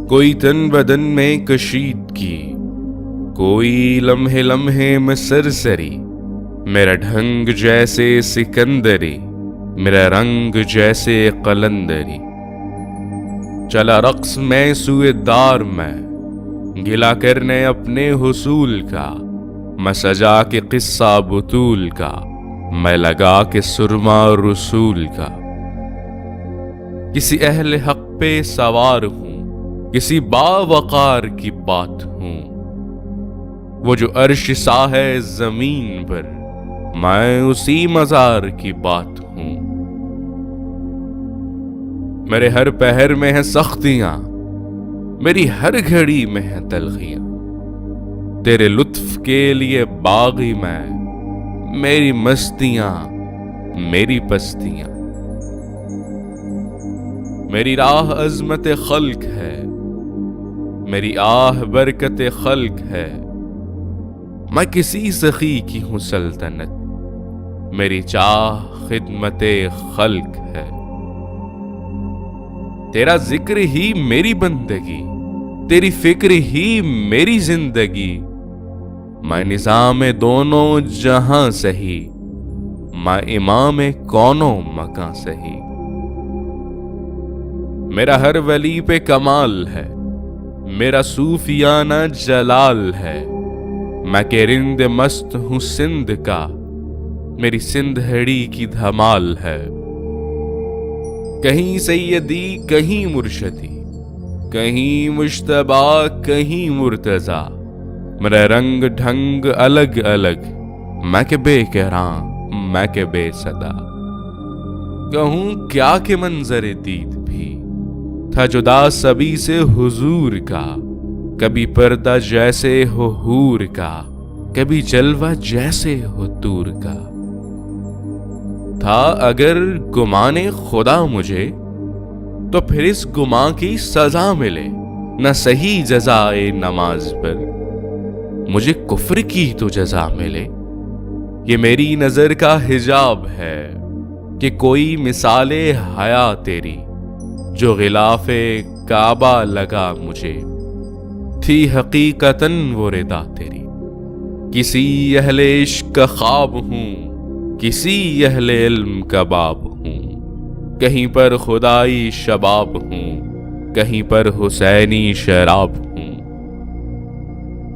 کوئی تن بدن میں کشیدگی، کوئی لمحے لمحے میں سرسری، میرا ڈھنگ جیسے سکندری، میرا رنگ جیسے قلندری۔ چلا رقص میں سوئے دار میں، گلا کرنے اپنے حصول کا، میں سجا کے قصہ بطول کا، میں لگا کے سرما رسول کا۔ کسی اہل حق پہ سوار ہوں، کسی باوقار کی بات ہوں، وہ جو عرش سا ہے زمین پر، میں اسی مزار کی بات ہوں۔ میرے ہر پہر میں ہیں سختیاں، میری ہر گھڑی میں ہیں تلخیاں، تیرے لطف کے لیے باغی میں، میری مستیاں میری پستیاں۔ میری راہ عظمت خلق ہے، میری آہ برکت خلق ہے، میں کسی سخی کی ہوں سلطنت، میری چاہ خدمت خلق ہے۔ تیرا ذکر ہی میری بندگی، تیری فکر ہی میری زندگی، میں نظام دونوں جہاں سہی، میں امام کونوں مکاں سہی۔ میرا ہر ولی پہ کمال ہے، میرا صوفیانہ جلال ہے، میں کہ رند مست ہوں سندھ کا، میری سندھڑی کی دھمال ہے۔ کہیں سیدی کہیں مرشدی، کہیں مجتبی کہیں مرتضی، میرا رنگ ڈھنگ الگ الگ، میں کہ بے قراں میں کہ بے صدا۔ کہوں کیا کہ منظر دید بھی تھا جدا سبھی سے حضور کا، کبھی پردہ جیسے ہو حور کا، کبھی جلوہ جیسے ہو طور کا۔ تھا اگر گمان خدا مجھے، تو پھر اس گمان کی سزا ملے، نہ صحیح جزائے نماز پر، مجھے کفر کی تو جزا ملے۔ یہ میری نظر کا حجاب ہے کہ کوئی مثال حیا تیری، جو غلاف کعبہ لگا مجھے، تھی حقیقتاً وہ ردا تیری۔ کسی اہل عشق کا خواب ہوں، کسی اہل علم کا باب ہوں، کہیں پر خدائی شباب ہوں، کہیں پر حسینی شراب ہوں۔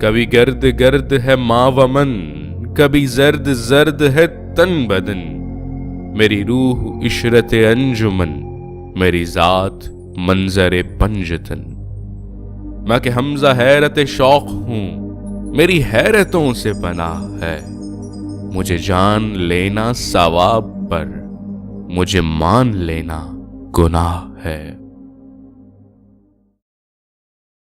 کبھی گرد گرد ہے ماں و من، کبھی زرد زرد ہے تن بدن، میری روح عشرت انجمن، میری ذات منظر پنجتن۔ میں کہ حمزہ حیرت شوق ہوں، میری حیرتوں سے پناہ ہے، مجھے جان لینا ثواب پر، مجھے مان لینا گناہ ہے۔